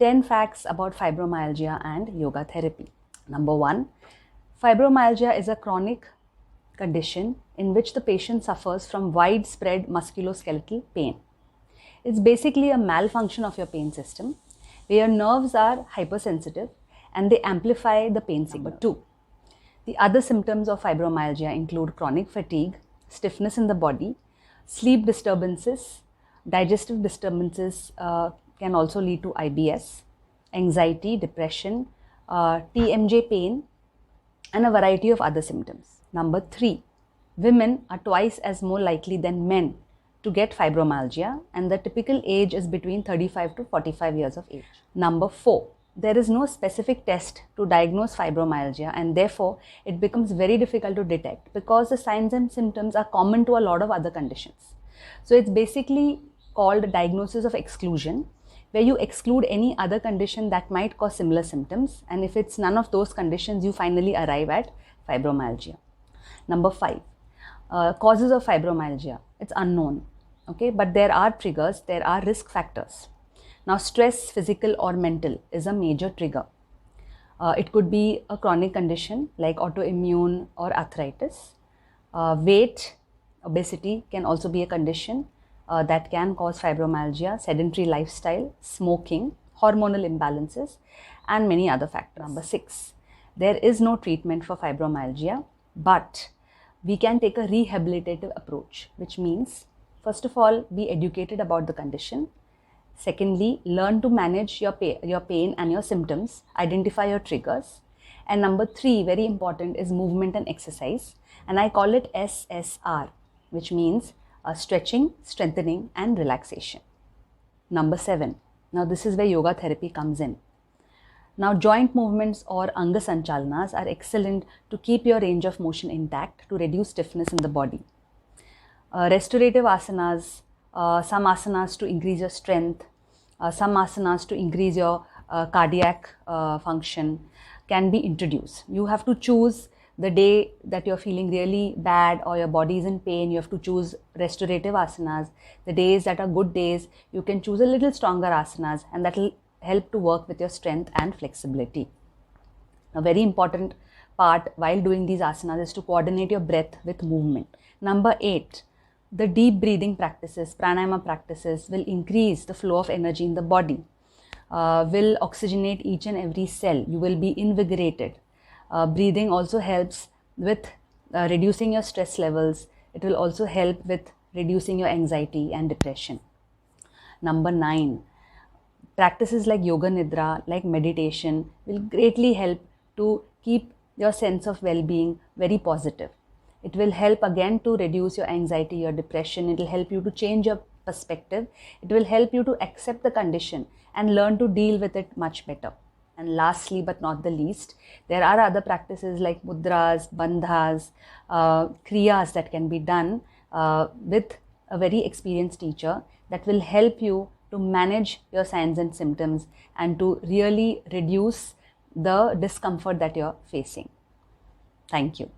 10 facts about fibromyalgia and yoga therapy. Number 1, fibromyalgia is a chronic condition in which the patient suffers from widespread musculoskeletal pain. It's basically a malfunction of your pain system where your nerves are hypersensitive and they amplify the pain signal. Number 2, the other symptoms of fibromyalgia include chronic fatigue, stiffness in the body, sleep disturbances, digestive disturbances can also lead to IBS, anxiety, depression, TMJ pain, and a variety of other symptoms. Number 3, women are twice as more likely than men to get fibromyalgia, and the typical age is between 35 to 45 years of age. Number 4, there is no specific test to diagnose fibromyalgia, and therefore it becomes very difficult to detect because the signs and symptoms are common to a lot of other conditions. So it's basically called diagnosis of exclusion, where you exclude any other condition that might cause similar symptoms, and if it's none of those conditions, you finally arrive at fibromyalgia. Number 5, causes of fibromyalgia. It's unknown, okay, but there are triggers, there are risk factors. Now, stress, physical or mental, is a major trigger. It could be a chronic condition like autoimmune or arthritis. Weight, obesity can also be a condition that can cause fibromyalgia, sedentary lifestyle, smoking, hormonal imbalances, and many other factors. Number 6, there is no treatment for fibromyalgia, but we can take a rehabilitative approach, which means, first of all, be educated about the condition. Secondly, learn to manage your pain and your symptoms, identify your triggers. And number 3, very important, is movement and exercise. And I call it SSR, which means stretching, strengthening, and relaxation. Number 7, now this is where yoga therapy comes in. Now, joint movements or Anga Sanchalanas are excellent to keep your range of motion intact, to reduce stiffness in the body. Restorative asanas, some asanas to increase your strength, some asanas to increase your cardiac function can be introduced. You have to choose the day that you're feeling really bad or your body is in pain. You have to choose restorative asanas. The days that are good days, you can choose a little stronger asanas, and that will help to work with your strength and flexibility. A very important part while doing these asanas is to coordinate your breath with movement. Number 8, the deep breathing practices, pranayama practices, will increase the flow of energy in the body, will oxygenate each and every cell. You will be invigorated. Breathing also helps with reducing your stress levels. It will also help with reducing your anxiety and depression. Number 9, practices like yoga nidra, like meditation, will greatly help to keep your sense of well-being very positive. It will help again to reduce your anxiety, your depression. It will help you to change your perspective. It will help you to accept the condition and learn to deal with it much better. And lastly, but not the least, there are other practices like mudras, bandhas, kriyas that can be done with a very experienced teacher that will help you to manage your signs and symptoms and to really reduce the discomfort that you're facing. Thank you.